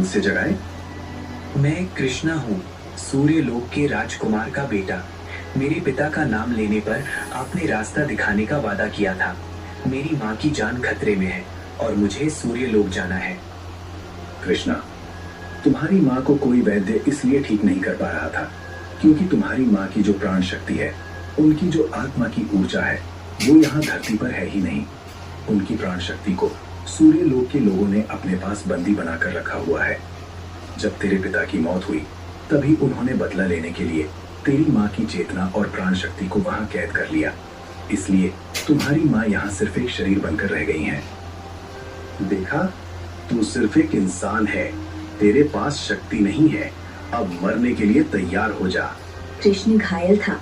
से जगाए। मैं कृष्णा हूँ, सूर्य लोक के राजकुमार का बेटा। मेरे पिता का नाम लेने पर आपने रास्ता दिखाने का वादा किया था। मेरी माँ की जान खतरे में है और मुझे सूर्य लोक जाना है। कृष्णा, तुम्हारी माँ को कोई वैद्य इसलिए ठीक नहीं कर पा रहा था क्योंकि तुम्हारी माँ की जो प्राण शक्ति है, उनकी जो आत्मा की ऊर्जा है, वो यहाँ धरती पर है ही नहीं। उनकी प्राण शक्ति को सूर्य लोक के लोगों ने अपने पास बंदी बनाकर रखा हुआ है। जब तेरे पिता की मौत हुई, तभी उन्होंने बदला लेने के लिए तेरी माँ की चेतना और प्राण शक्ति को वहां कैद कर लिया। इसलिए तुम्हारी माँ यहाँ सिर्फ एक शरीर बनकर रह गई हैं। देखा, तू सिर्फ एक इंसान है, तेरे पास शक्ति नहीं है। अब मरने के लिए तैयार हो जा। कृष्ण घायल था,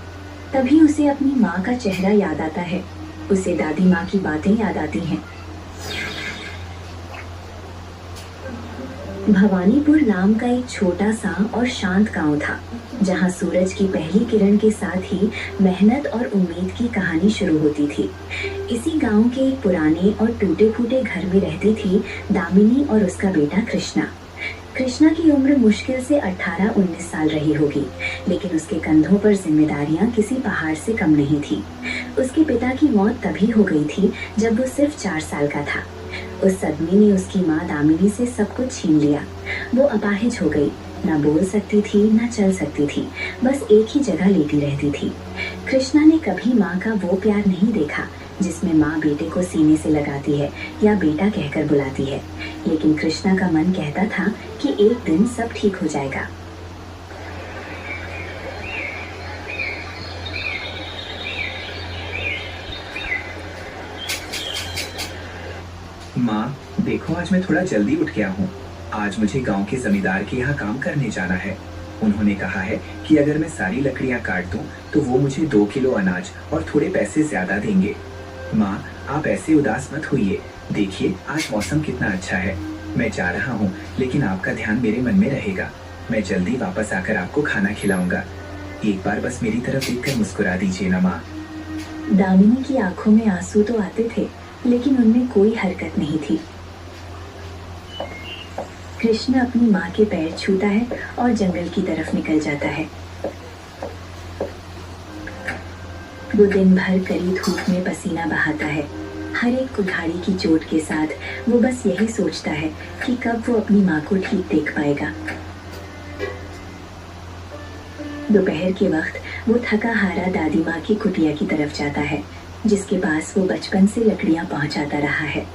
तभी उसे अपनी माँ का चेहरा याद आता है। उसे दादी माँ की बातें याद आती हैं। भवानीपुर नाम का एक छोटा सा और शांत गांव था, जहां सूरज की पहली किरण के साथ ही मेहनत और उम्मीद की कहानी शुरू होती थी। इसी गांव के एक पुराने और टूटे फूटे घर में रहती थी दामिनी और उसका बेटा कृष्णा। कृष्णा की उम्र मुश्किल से 18-19 साल रही होगी, लेकिन उसके कंधों पर जिम्मेदारियां किसी पहाड़ से कम नहीं थी। उसके पिता की मौत तभी हो गई थी जब वो सिर्फ 4 साल का था। उस सदमे ने उसकी माँ दामिनी से सब कुछ छीन लिया। वो अपाहिज हो गई, ना बोल सकती थी ना चल सकती थी, बस एक ही जगह लेटी रहती थी। कृष्णा ने कभी माँ का वो प्यार नहीं देखा जिसमें माँ बेटे को सीने से लगाती है या बेटा कहकर बुलाती है, लेकिन कृष्णा का मन कहता था कि एक दिन सब ठीक हो जाएगा। माँ, देखो आज मैं थोड़ा जल्दी उठ गया हूँ। आज मुझे गांव के जमींदार के यहाँ काम करने जाना है। उन्होंने कहा है कि अगर मैं सारी लकड़ियाँ काट दूँ तो वो मुझे 2 किलो अनाज और थोड़े पैसे ज्यादा देंगे। माँ, आप ऐसे उदास मत होइए। देखिए आज मौसम कितना अच्छा है। मैं जा रहा हूँ, लेकिन आपका ध्यान मेरे मन में रहेगा। मैं जल्दी वापस आकर आपको खाना खिलाऊंगा। एक बार बस मेरी तरफ देखकर मुस्कुरा दीजिए ना माँ। दामिनी की आंखों में आंसू तो आते थे, लेकिन उनमें कोई हरकत नहीं थी। कृष्ण अपनी माँ के पैर छूता है और जंगल की तरफ निकल जाता है। वो दिन भर कड़ी धूप में पसीना बहाता है। हर एक कुल्हाड़ी की चोट के साथ वो बस यही सोचता है कि कब वो अपनी माँ को ठीक देख पाएगा। दोपहर के वक्त वो थका हारा दादी माँ की कुटिया की तरफ जाता है, जिसके पास वो बचपन से लकड़ियाँ पहुँचाता रहा है।